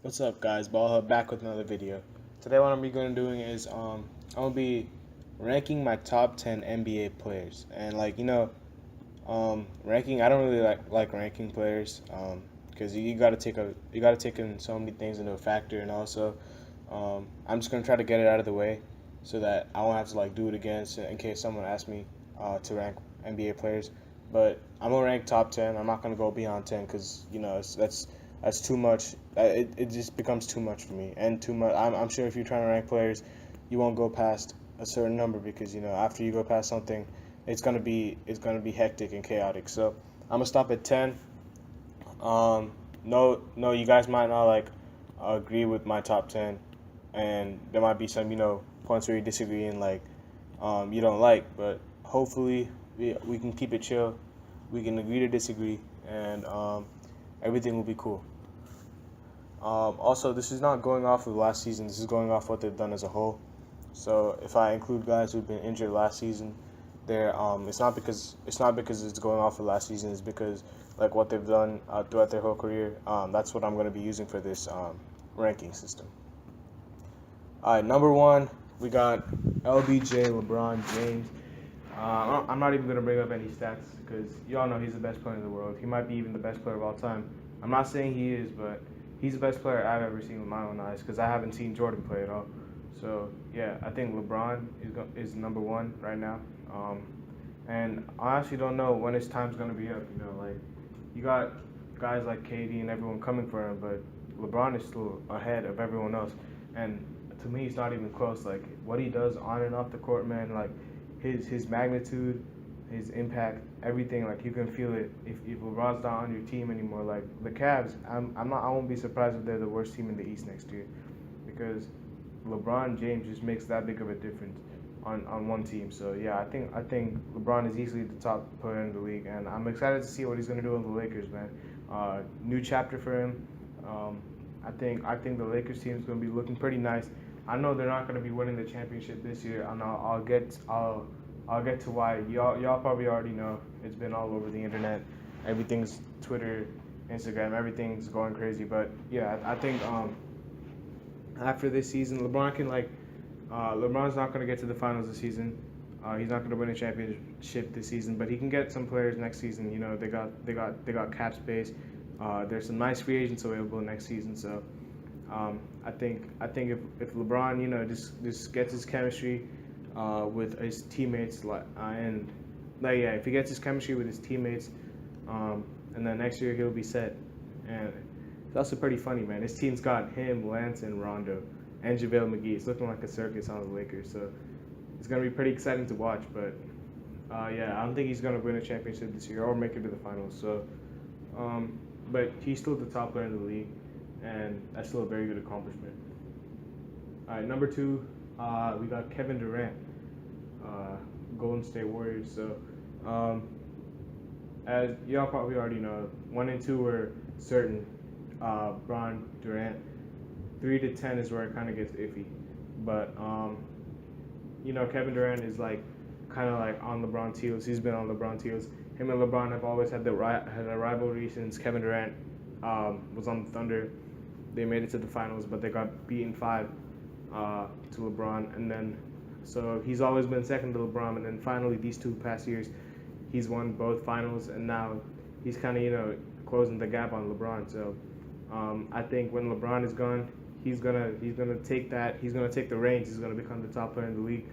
What's up, guys? Ballhub back with another video. Today, what I'm going to be doing is I'm gonna be ranking my top 10 NBA players, and ranking. I don't really like ranking players because you got to take in so many things into a factor, and also I'm just gonna try to get it out of the way so that I won't have to do it again, so in case someone asks me to rank NBA players. But I'm gonna rank top 10. I'm not gonna go beyond 10 because that's too much. It just becomes too much for me and too much. I'm sure if you're trying to rank players, you won't go past a certain number because after you go past something, it's gonna be hectic and chaotic. So I'm gonna stop at 10. No, no, you guys might not agree with my top 10, and there might be some points where you disagree and you don't like, but hopefully we can keep it chill. We can agree to disagree, and everything will be cool. Also, this is not going off of last season. This is going off what they've done as a whole. So if I include guys who've been injured last season, it's not because it's going off of last season. It's because what they've done throughout their whole career. That's what I'm going to be using for this ranking system. All right, number one, we got LBJ, LeBron James. I'm not even going to bring up any stats because y'all know he's the best player in the world. He might be even the best player of all time. I'm not saying he is, but he's the best player I've ever seen with my own eyes because I haven't seen Jordan play at all. So yeah, I think LeBron is number one right now. And I actually don't know when his time's gonna be up. You got guys like KD and everyone coming for him, but LeBron is still ahead of everyone else. And to me, it's not even close. Like what he does on and off the court, man. Like his magnitude, his impact, everything. Like you can feel it if LeBron's not on your team anymore. Like the Cavs, I won't be surprised if they're the worst team in the East next year, because LeBron James just makes that big of a difference on one team. So yeah, I think LeBron is easily the top player in the league, and I'm excited to see what he's gonna do with the Lakers, man. New chapter for him. I think the Lakers team is gonna be looking pretty nice. I know they're not gonna be winning the championship this year, and I'll get to why. Y'all probably already know. It's been all over the internet. Everything's Twitter, Instagram. Everything's going crazy. But yeah, I think after this season, LeBron's not going to get to the finals this season. He's not going to win a championship this season, but he can get some players next season. They got cap space. There's some nice free agents available next season. So I think if LeBron just gets his chemistry with his teammates if he gets his chemistry with his teammates, and then next year he'll be set. And it's also pretty funny, man. His team's got him, Lance, and Rondo, and JaVale McGee. It's looking like a circus on the Lakers. So it's gonna be pretty exciting to watch. But yeah, I don't think he's gonna win a championship this year or make it to the finals. So, but he's still the top player in the league, and that's still a very good accomplishment. All right, number two, we got Kevin Durant, Golden State Warriors. So, as y'all probably already know, 1 and 2 were certain. Bron Durant. 3 to 10 is where it kind of gets iffy, but Kevin Durant is kind of on LeBron's heels. He's been on LeBron's heels. Him and LeBron have always had a rivalry since Kevin Durant was on the Thunder. They made it to the finals, but they got beaten 5 to LeBron, and then so he's always been second to LeBron, and then finally these 2 past years, he's won both finals, and now he's kind of closing the gap on LeBron. So I think when LeBron is gone, he's gonna take that. He's gonna take the reins. He's gonna become the top player in the league,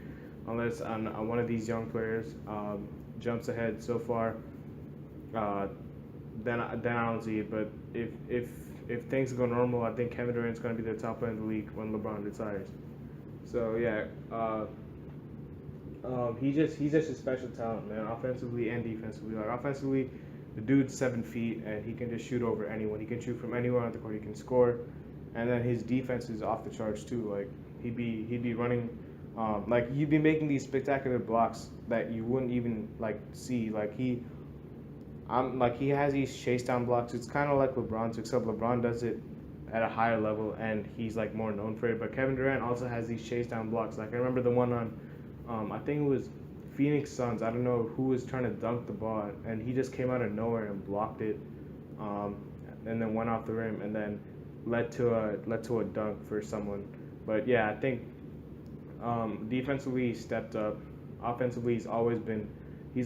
unless one of these young players jumps ahead so far. Uh, then I don't see it. But if things go normal, I think Kevin Durant's gonna be the top player in the league when LeBron retires. So yeah, he's just a special talent, man. Offensively and defensively. Like offensively, the dude's 7 feet and he can just shoot over anyone. He can shoot from anywhere on the court. He can score, and then his defense is off the charts too. Like he'd be running, he'd be making these spectacular blocks that you wouldn't even see. He has these chase down blocks. It's kind of like LeBron's, except LeBron does it at a higher level and he's more known for it. But Kevin Durant also has these chase down blocks. Like I remember the one on, I think it was Phoenix Suns. I don't know who was trying to dunk the ball, and he just came out of nowhere and blocked it, and then went off the rim. And then led to a dunk for someone. But yeah, I think defensively he stepped up. Offensively, he's always been a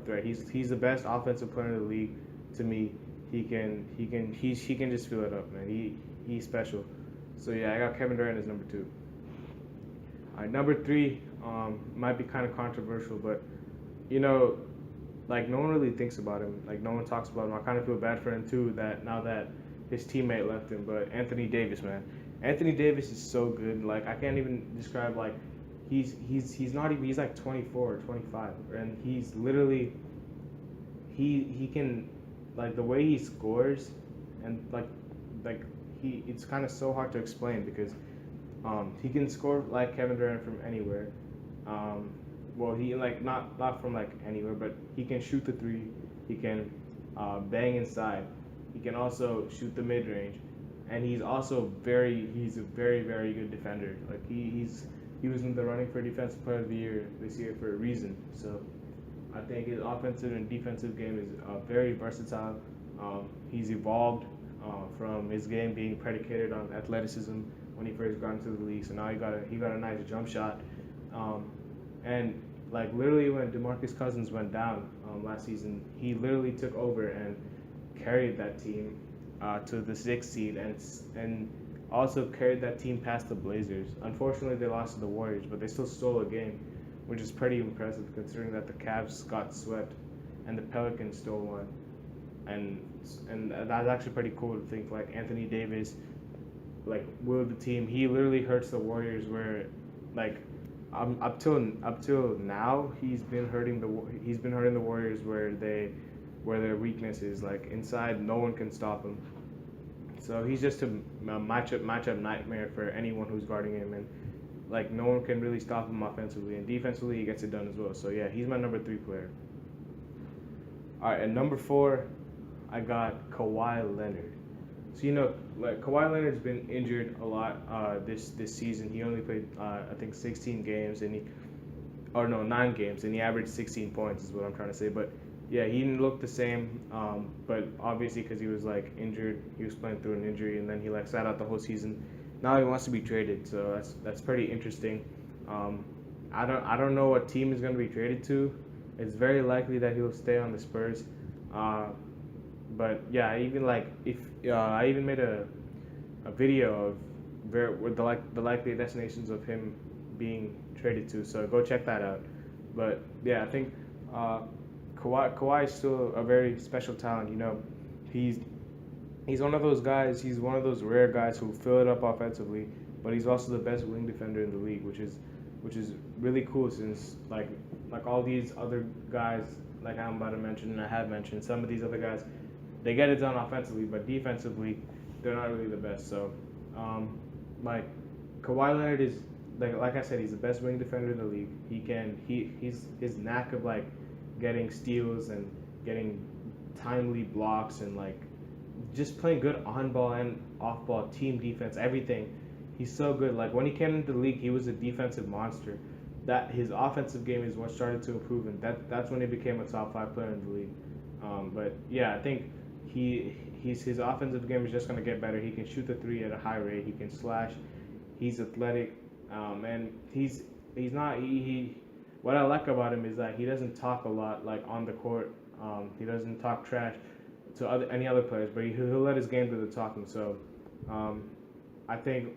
threat. He's the best offensive player in the league to me. He can just fill it up, man. He's special. So yeah, I got Kevin Durant as number two. All right, number three might be kind of controversial, but you know, like no one really thinks about him. Like no one talks about him. I kind of feel bad for him too. That now that his teammate left him, but Anthony Davis, man, Anthony Davis is so good. Like I can't even describe. Like he's not even. He's like 24 or 25, and he's literally he can like the way he scores, and like he it's kind of so hard to explain because he can score like Kevin Durant from anywhere. Um, well, he like not from like anywhere, but he can shoot the three. He can bang inside. He can also shoot the mid range, and he's a very good defender. Like he was in the running for Defensive Player of the Year this year for a reason. So I think his offensive and defensive game is very versatile. He's evolved from his game being predicated on athleticism when he first got into the league. So now he got a nice jump shot. Um, and like literally when DeMarcus Cousins went down last season, he literally took over and carried that team to the sixth seed and also carried that team past the Blazers. Unfortunately, they lost to the Warriors, but they still stole a game, which is pretty impressive considering that the Cavs got swept and the Pelicans stole one. And that's actually pretty cool to think like Anthony Davis like willed the team. He literally hurts the Warriors where like up till now he's been hurting the Warriors where their weakness is like inside no one can stop him. So he's just a matchup nightmare for anyone who's guarding him, and like no one can really stop him offensively and defensively he gets it done as well. So yeah, he's my number three player. All right, and number four, I got Kawhi Leonard. So like Kawhi Leonard's been injured a lot this season. He only played I think 16 games and he or no 9 games and he averaged 16 points is what I'm trying to say. But yeah, he didn't look the same. But obviously because he was like injured, he was playing through an injury and then he like sat out the whole season. Now he wants to be traded, so that's pretty interesting. I don't know what team he's going to be traded to. It's very likely that he'll stay on the Spurs. Uh, but yeah, I even like if I even made a video of with the likely destinations of him being traded to. So go check that out. But yeah, I think uh, Kawhi is still a very special talent. He's he's one of those guys. He's one of those rare guys who fill it up offensively, but he's also the best wing defender in the league, which is really cool since like all these other guys like I'm about to mention and I have mentioned some of these other guys, they get it done offensively, but defensively they're not really the best. So like Kawhi Leonard is like I said, he's the best wing defender in the league. He's his knack of like getting steals and getting timely blocks and like just playing good on ball and off ball team defense, everything. He's so good. Like when he came into the league, he was a defensive monster. That his offensive game is what started to improve, and that's when he became a top 5 player in the league. But yeah, I think his offensive game is just gonna get better. He can shoot the three at a high rate. He can slash. He's athletic, and he's not he. What I like about him is that he doesn't talk a lot like on the court. He doesn't talk trash to any other players, but he'll let his game do the talking. So I think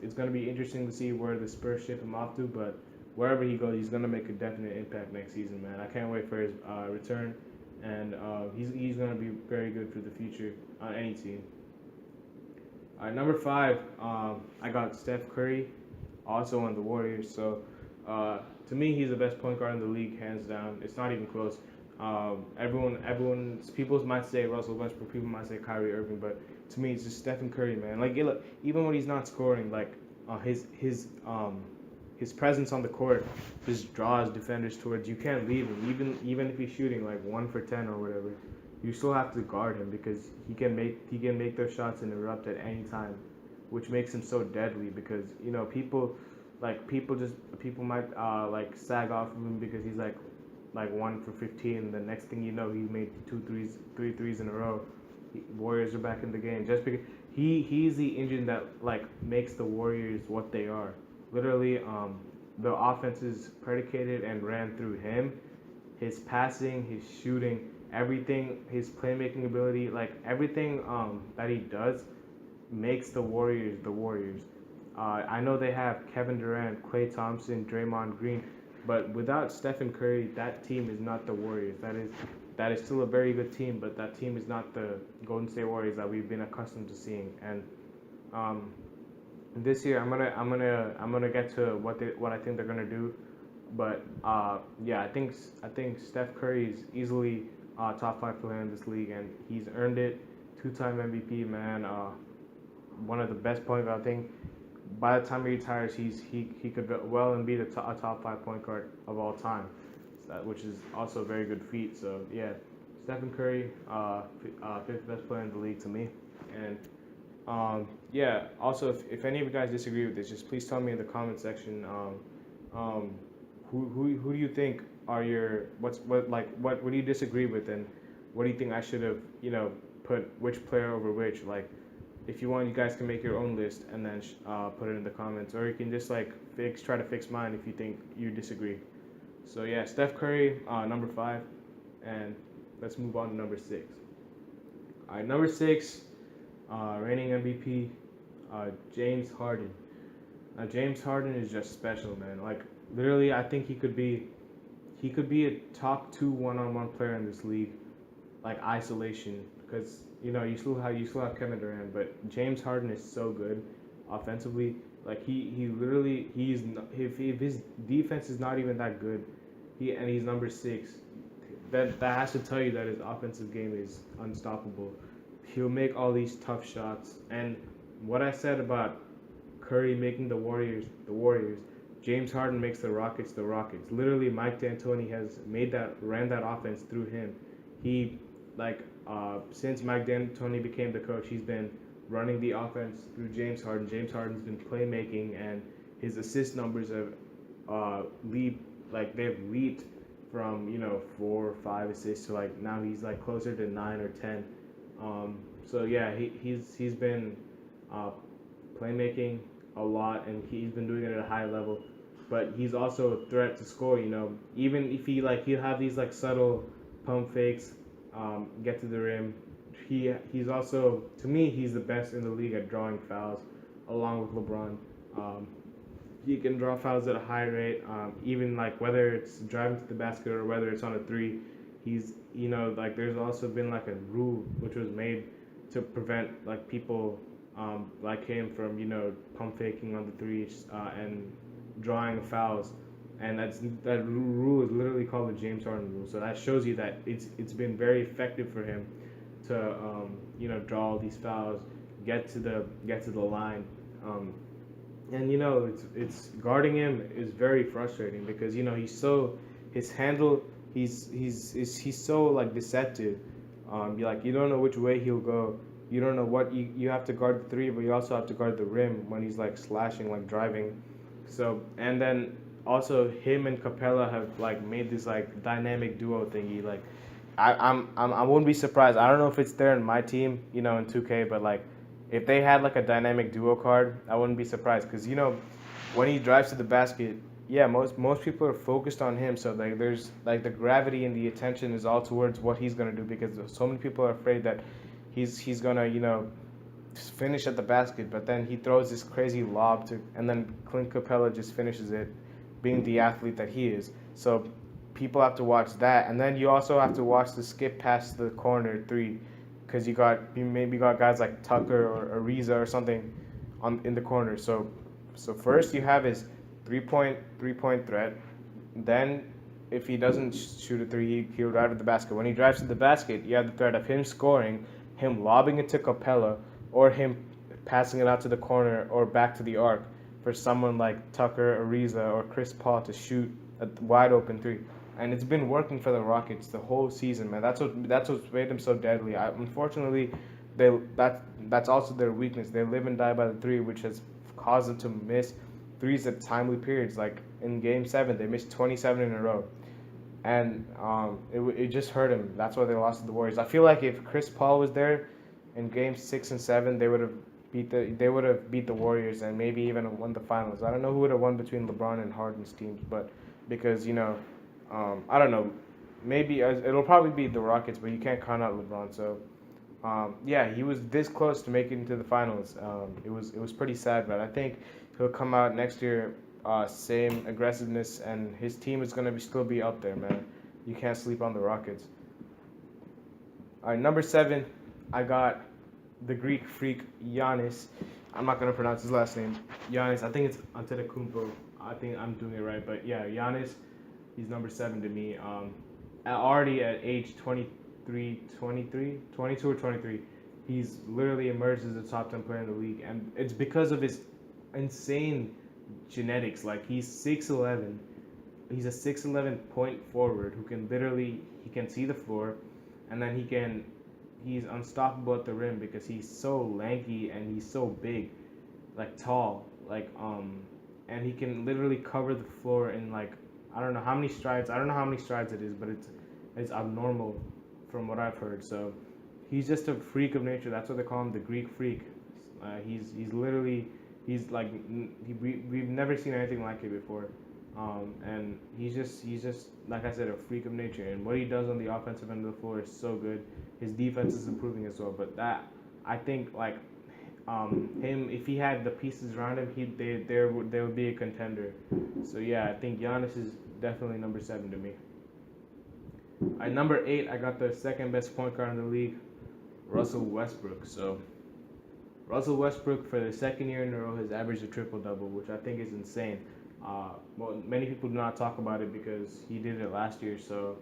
it's going to be interesting to see where the Spurs ship him off to, but wherever he goes, he's going to make a definite impact next season, man. I can't wait for his return, and he's going to be very good for the future on any team. All right, number 5, I got Steph Curry, also on the Warriors. So to me, he's the best point guard in the league, hands down. It's not even close. People might say Russell Westbrook, people might say Kyrie Irving, but to me, it's just Stephen Curry, man. Like, look, even when he's not scoring, like his presence on the court just draws defenders towards. You can't leave him, even if he's shooting like 1 for 10 or whatever. You still have to guard him because he can make those shots and erupt at any time, which makes him so deadly. Because people might like sag off of him because he's like 1 for 15. The next thing you know, he made 3 threes in a row. Warriors are back in the game. Just because he's the engine that like makes the Warriors what they are. Literally, the offense is predicated and ran through him. His passing, his shooting, everything, his playmaking ability, like everything that he does makes the Warriors the Warriors. I know they have Kevin Durant, Klay Thompson, Draymond Green, but without Stephen Curry, that team is not the Warriors. That is still a very good team, but that team is not the Golden State Warriors that we've been accustomed to seeing. And um, this year, I'm gonna get to what I think they're gonna do. But yeah, I think Steph Curry is easily top five player in this league, and he's earned it. Two-time MVP, man. One of the best point guard. I think by the time he retires, he could well and be a top five point guard of all time, so which is also a very good feat. So yeah, Stephen Curry, fifth best player in the league to me, and yeah. Also, if any of you guys disagree with this, just please tell me in the comment section. Um, who do you think are your what do you disagree with, and what do you think I should have put which player over which? Like, if you want, you guys can make your own list and then put it in the comments, or you can just like try to fix mine if you think you disagree. So yeah, Steph Curry, number five, and let's move on to number six. All right, number six, reigning MVP, James Harden. Now James Harden is just special, man. Like literally, I think he could be a top two one-on-one player in this league, like isolation, because you still have Kevin Durant, but James Harden is so good offensively. Like he literally if his defense is not even that good, he's number six. That has to tell you that his offensive game is unstoppable. He'll make all these tough shots, and what I said about Curry making the Warriors, James Harden makes the Rockets the Rockets. Literally, Mike D'Antoni has ran that offense through him. He since Mike D'Antoni became the coach, he's been running the offense through James Harden. James Harden's been playmaking, and his assist numbers have they've leaped from 4 or 5 assists to like now he's like closer to 9 or 10. So yeah, he's been playmaking a lot, and he's been doing it at a high level. But he's also a threat to score. Even if he'll have these like subtle pump fakes, get to the rim. He's also, to me, he's the best in the league at drawing fouls, along with LeBron. He can draw fouls at a high rate, even like whether it's driving to the basket or whether it's on a three. He's like there's also been like a rule which was made to prevent like people like him from pump faking on the threes and drawing fouls. And that rule is literally called the James Harden rule. So that shows you that it's been very effective for him to draw all these fouls, get to the line, and it's guarding him is very frustrating because he's so his handle he's so like deceptive. You don't know which way he'll go. You don't know what you have to guard the three, but you also have to guard the rim when he's like slashing, like driving. So and then also him and Capella have like made this like dynamic duo thingy. Like I wouldn't be surprised. I don't know if it's there in my team, in 2K, but like if they had like a dynamic duo card, I wouldn't be surprised because when he drives to the basket, yeah, most people are focused on him. So like there's like the gravity and the attention is all towards what he's gonna do because so many people are afraid that he's gonna finish at the basket, but then he throws this crazy lob and then Clint Capella just finishes it, being the athlete that he is. So people have to watch that, and then you also have to watch the skip past the corner three, because you maybe got guys like Tucker or Ariza or something in the corner. So first you have his three-point threat. Then if he doesn't shoot a three, he'll drive to the basket. When he drives to the basket, you have the threat of him scoring, him lobbing it to Capella, or him passing it out to the corner or back to the arc for someone like Tucker, Ariza, or Chris Paul to shoot a wide open three. And it's been working for the Rockets the whole season, man. That's what's made them so deadly. Unfortunately, that's also their weakness. They live and die by the three, which has caused them to miss threes at timely periods. Like in Game 7, they missed 27 in a row, and it just hurt them. That's why they lost to the Warriors. I feel like if Chris Paul was there, in games 6 and 7, they would have beat the Warriors and maybe even won the finals. I don't know who would have won between LeBron and Harden's teams, but because I don't know, maybe it'll probably be the Rockets, but you can't count out LeBron. So yeah, he was this close to making it to the finals. It was pretty sad, but I think he'll come out next year, same aggressiveness, and his team is gonna still be up there, man. You can't sleep on the Rockets. All right, number 7, I got the Greek freak Giannis. I'm not gonna pronounce his last name. Giannis. I think it's Antetokounmpo. I think I'm doing it right, but yeah, Giannis. He's number 7 to me. Already at age 22 or 23, he's literally emerged as a top 10 player in the league, and it's because of his insane genetics. Like he's 6'11". He's a 6'11" point forward who can literally he can see the floor, and then he's unstoppable at the rim because he's so lanky and he's so big, like tall, and he can literally cover the floor in like I don't know how many strides. I don't know how many strides it is, but it's abnormal from what I've heard. So he's just a freak of nature. That's what they call him, the Greek freak. He's literally he's like we've never seen anything like it before. And he's just like I said, a freak of nature, and what he does on the offensive end of the floor is so good. His defense is improving as well, but that I think like him if he had the pieces around him, there would be a contender. So yeah, I think Giannis is definitely number 7 to me. At number 8, I got the second best point guard in the league, Russell Westbrook. So Russell Westbrook for the second year in a row has averaged a triple double, which I think is insane. Well, many people do not talk about it because he did it last year. So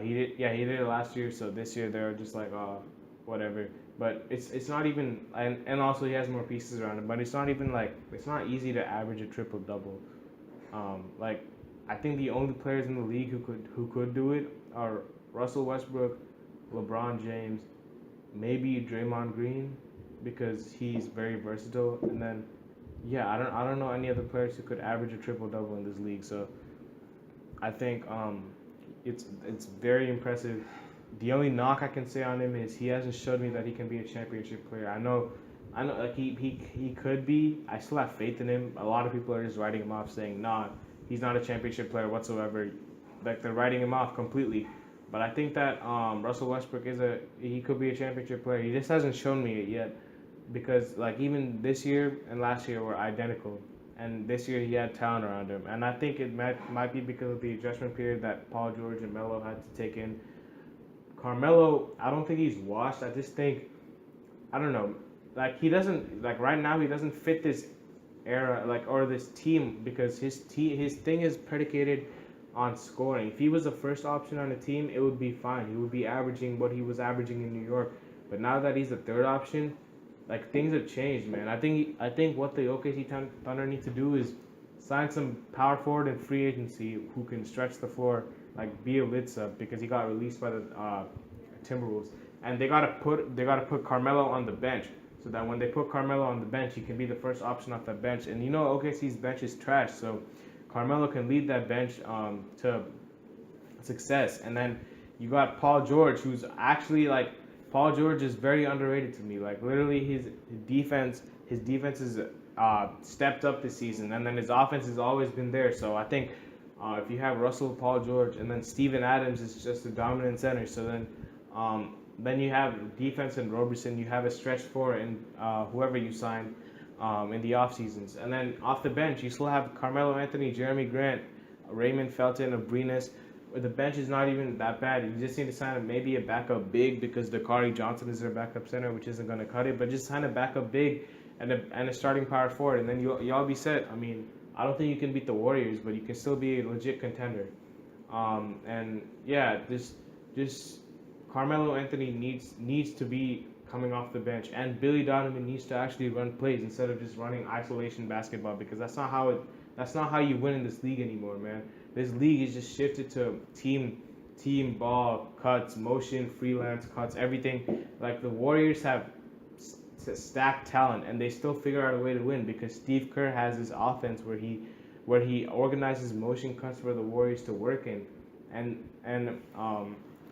he did it last year. So this year they're just like, whatever. But it's not even, and also he has more pieces around him. But it's not even like it's not easy to average a triple double. Like I think the only players in the league who could do it are Russell Westbrook, LeBron James, maybe Draymond Green, because he's very versatile, and then yeah, I don't know any other players who could average a triple double in this league. So I think it's very impressive. The only knock I can say on him is he hasn't showed me that he can be a championship player. I know, like he could be. I still have faith in him. A lot of people are just writing him off, saying, "Nah, he's not a championship player whatsoever." Like they're writing him off completely. But I think that Russell Westbrook he could be a championship player. He just hasn't shown me it yet, because like even this year and last year were identical, and this year he had talent around him, and I think it might be because of the adjustment period that Paul George and Melo had to take in. Carmelo, I don't think he's washed. I just think I don't know, like he doesn't like right now he doesn't fit this era like or this team because his thing is predicated on scoring. If he was the first option on the team, it would be fine. He would be averaging what he was averaging in New York. But now that he's the third option, like things have changed, man. I think what the OKC Thunder need to do is sign some power forward in free agency who can stretch the floor, like Bielitsa, because he got released by the Timberwolves, and they gotta put Carmelo on the bench so that when they put Carmelo on the bench, he can be the first option off that bench. And OKC's bench is trash, so Carmelo can lead that bench to success. And then you got Paul George, who's actually like Paul George is very underrated to me. Like literally, his defense is stepped up this season, and then his offense has always been there. So I think if you have Russell, Paul George, and then Steven Adams is just a dominant center. So then you have defense in Roberson. You have a stretch four in whoever you sign in the off seasons, and then off the bench you still have Carmelo Anthony, Jeremy Grant, Raymond Felton, Abrinas. The bench is not even that bad. You just need to sign maybe a backup big because Dakari Johnson is their backup center, which isn't going to cut it. But just sign a backup big and a starting power forward, and then y'all be set. I mean, I don't think you can beat the Warriors, but you can still be a legit contender. And yeah, just Carmelo Anthony needs to be coming off the bench, and Billy Donovan needs to actually run plays instead of just running isolation basketball, because that's not how you win in this league anymore, man. This league is just shifted to team ball cuts, motion, freelance cuts, everything. Like the Warriors have stacked talent, and they still figure out a way to win because Steve Kerr has this offense where he organizes motion cuts for the Warriors to work in, and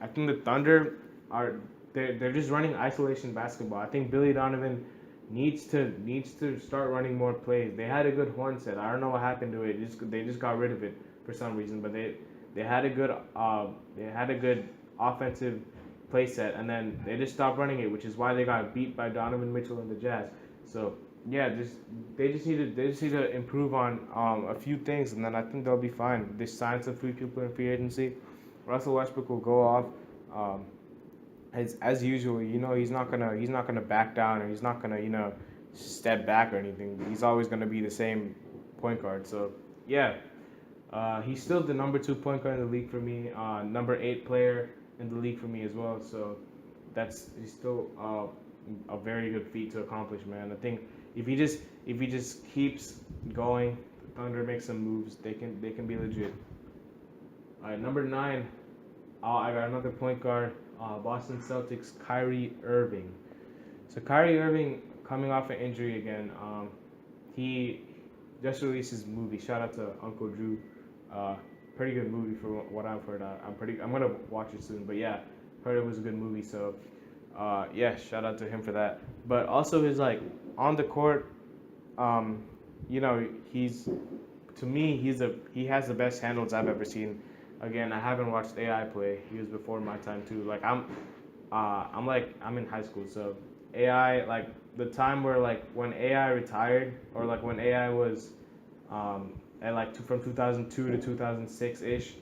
I think the Thunder are they're just running isolation basketball. I think Billy Donovan needs to start running more plays. They had a good horn set. I don't know what happened to it. They just got rid of it for some reason. But they had a good offensive play set, and then they just stopped running it, which is why they got beat by Donovan Mitchell and the Jazz. So yeah, they just need to improve on a few things, and then I think they'll be fine. They signed some free people in free agency. Russell Westbrook will go off. Um, as usual, he's not gonna back down, or he's not gonna step back or anything. He's always gonna be the same point guard. So yeah, he's still the number 2 point guard in the league for me. Number 8 player in the league for me as well. So he's still a very good feat to accomplish, man. I think if he just keeps going, Thunder makes some moves. They can be legit. All right, number 9. I got another point guard. Boston Celtics, Kyrie Irving. So Kyrie Irving coming off an injury again. He just released his movie. Shout out to Uncle Drew. Pretty good movie for what I've heard. I'm gonna watch it soon. But yeah, heard it was a good movie. So yeah, shout out to him for that. But also his like on the court. He's to me he has the best handles I've ever seen. Again, I haven't watched AI play. He was before my time too. Like I'm in high school, so AI like the time where like when AI retired or like when AI was at like from 2002 to 2006 ish,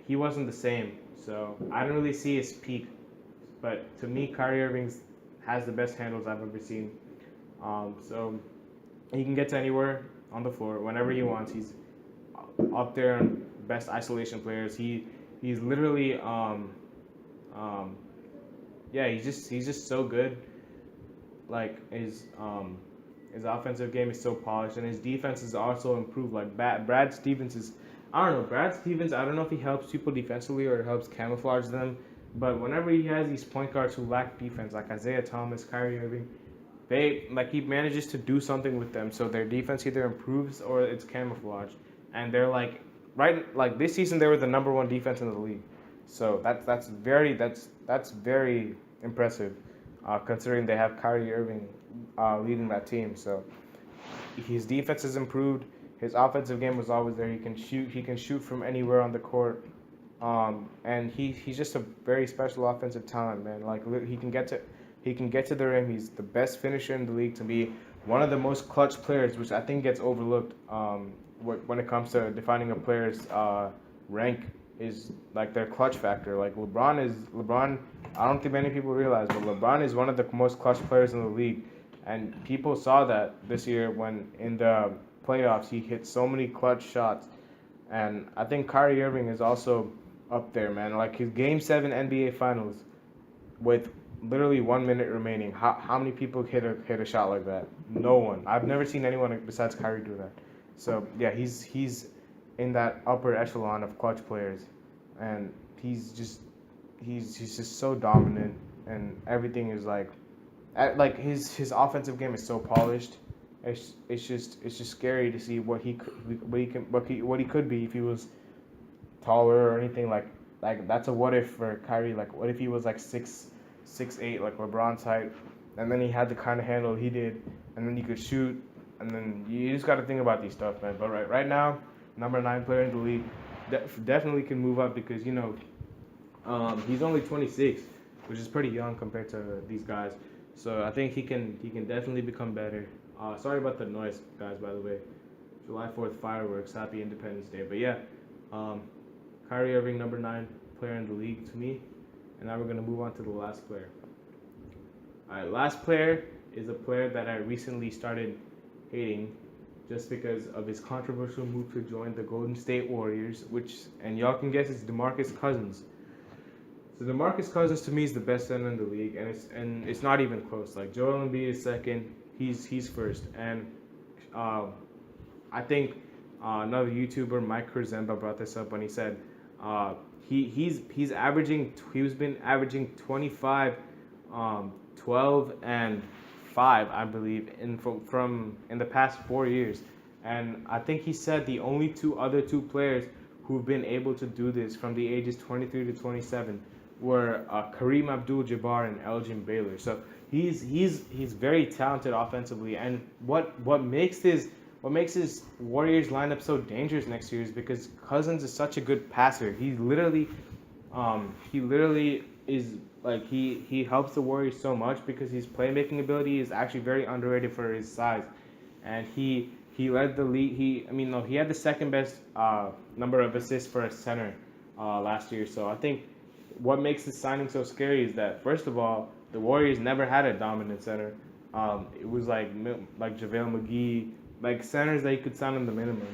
he wasn't the same. So I don't really see his peak, but to me, Kyrie Irving has the best handles I've ever seen. So he can get to anywhere on the floor whenever he wants. He's up there on best isolation players. He's literally yeah, he's just so good. Like his offensive game is so polished, and his defense is also improved. Like Brad Stevens is, I don't know, Brad Stevens. I don't know if he helps people defensively or helps camouflage them, but whenever he has these point guards who lack defense, like Isaiah Thomas, Kyrie Irving, he manages to do something with them, so their defense either improves or it's camouflaged, and they're like like this season they were the number 1 defense in the league, so that's very impressive, considering they have Kyrie Irving leading that team. So his defense has improved. His offensive game was always there. He can shoot. He can shoot from anywhere on the court. And he's just a very special offensive talent, man. Like he can get to the rim. He's the best finisher in the league to be one of the most clutch players, which I think gets overlooked when it comes to defining a player's rank is like their clutch factor. Like LeBron. I don't think many people realize, but LeBron is one of the most clutch players in the league, and people saw that this year when in the playoffs he hit so many clutch shots. And I think Kyrie Irving is also up there, man. Like his Game 7 NBA Finals with literally 1 minute remaining. How many people hit a shot like that? No one. I've never seen anyone besides Kyrie do that. So yeah, he's in that upper echelon of clutch players, and he's just so dominant, and everything is like his offensive game is so polished. It's just scary to see what he could be if he was taller or anything like that's a what if for Kyrie. Like what if he was like 6'8" like LeBron's height, and then he had the kind of handle he did, and then he could shoot, and then you just got to think about these stuff, man. But right now, number 9 player in the league, definitely can move up because he's only 26, which is pretty young compared to these guys. So I think he can definitely become better. Sorry about the noise, guys, by the way. July 4th fireworks. Happy Independence Day. But yeah, Kyrie Irving, number 9 player in the league to me. And now we're going to move on to the last player. All right, last player is a player that I recently started hating just because of his controversial move to join the Golden State Warriors, and y'all can guess, it's DeMarcus Cousins. So DeMarcus Cousins to me is the best center in the league, and it's not even close. Like Joel Embiid is second, he's first, and I think another YouTuber, Mike Kurzemba, brought this up when he said he's been averaging 25, 12 and 5, I believe, from in the past 4 years, and I think he said the only two players who've been able to do this from the ages 23 to 27 were Kareem Abdul-Jabbar and Elgin Baylor. So he's very talented offensively, and what makes his Warriors lineup so dangerous next year is because Cousins is such a good passer. He literally is like he helps the Warriors so much because his playmaking ability is actually very underrated for his size, and he led the league. He had the second best number of assists for a center last year. So I think what makes this signing so scary is that first of all, the Warriors never had a dominant center. It was like JaVale McGee, like centers that you could sign on the minimum.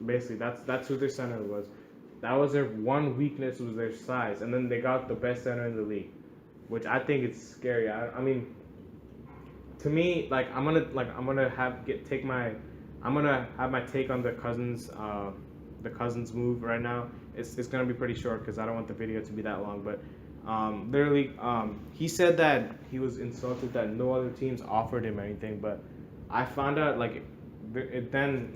Basically, that's who their center was. That was their one weakness was their size, and then they got the best center in the league, which I think is scary. I mean, to me, I'm gonna have my take on the Cousins move right now. It's gonna be pretty short because I don't want the video to be that long. But literally, he said that he was insulted that no other teams offered him anything. But I found out then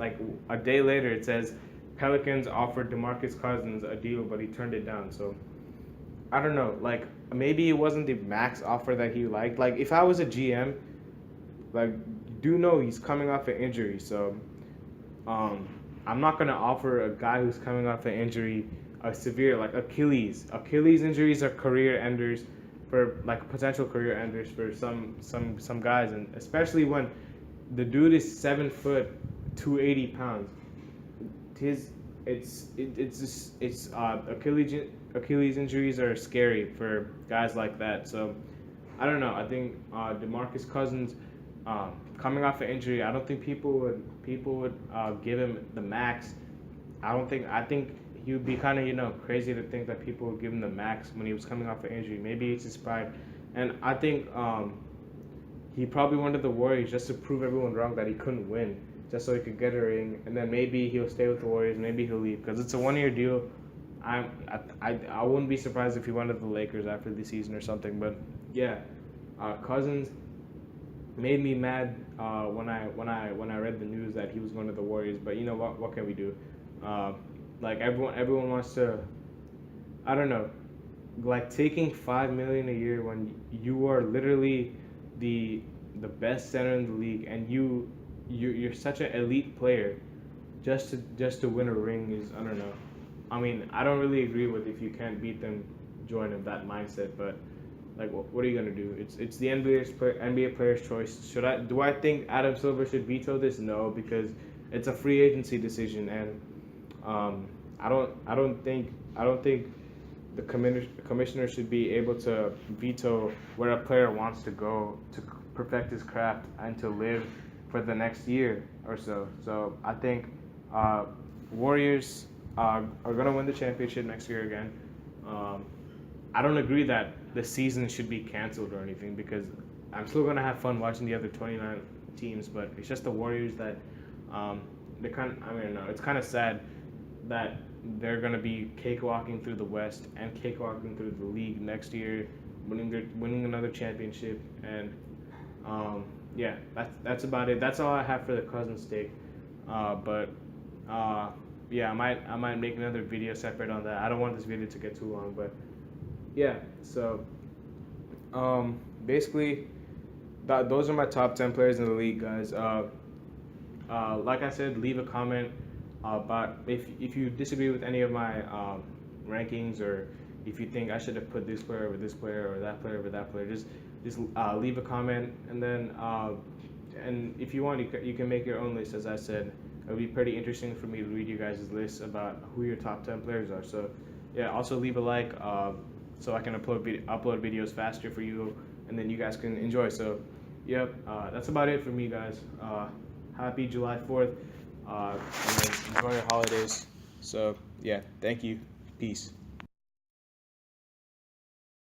a day later it says Pelicans offered DeMarcus Cousins a deal, but he turned it down. So I don't know. Like maybe it wasn't the max offer that he liked. Like if I was a GM, like do know he's coming off an injury, so I'm not gonna offer a guy who's coming off an injury a severe like Achilles. Achilles injuries are career enders for like potential career enders for some guys, and especially when the dude is 7 foot, 280 pounds. Achilles injuries are scary for guys like that. So I don't know. I think DeMarcus Cousins coming off an injury, I don't think people would give him the max. I think he would be kind of crazy to think that people would give him the max when he was coming off an injury. Maybe it's his pride, and I think he probably wanted the Warriors just to prove everyone wrong that he couldn't win, just so he could get a ring, and then maybe he'll stay with the Warriors, maybe he'll leave because it's a 1 year deal. I wouldn't be surprised if he went to the Lakers after the season or something. But yeah, Cousins made me mad when I read the news that he was going to the Warriors. But you know what can we do? Like everyone wants to, I don't know, like taking $5 million a year when you are literally the best center in the league, and you're such an elite player, just to win a ring is, I don't know. I mean, I don't really agree with if you can't beat them, join them, that mindset. But like, what are you gonna do? It's the NBA player's choice. Do I think Adam Silver should veto this? No, because it's a free agency decision, and I don't think the commissioner should be able to veto where a player wants to go to perfect his craft and to live for the next year or so. So I think Warriors are gonna win the championship next year again. I don't agree that the season should be canceled or anything because I'm still gonna have fun watching the other 29 teams. But it's just the Warriors that it's kind of sad that they're gonna be cakewalking through the West and cakewalking through the league next year, winning another championship, and yeah, that's about it. That's all I have for the Cousins take. Yeah, I might make another video separate on that. I don't want this video to get too long, but yeah. So basically, those are my top 10 players in the league, guys. Like I said, leave a comment about if you disagree with any of my rankings, or if you think I should have put this player over this player or that player over that player. Just leave a comment, and then and if you want, you can make your own list. As I said, it'll be pretty interesting for me to read you guys' lists about who your top 10 players are. So yeah, also leave a like so I can upload videos faster for you, and then you guys can enjoy. So yep, that's about it for me, guys. Happy July 4th, and enjoy your holidays. So yeah, thank you. Peace.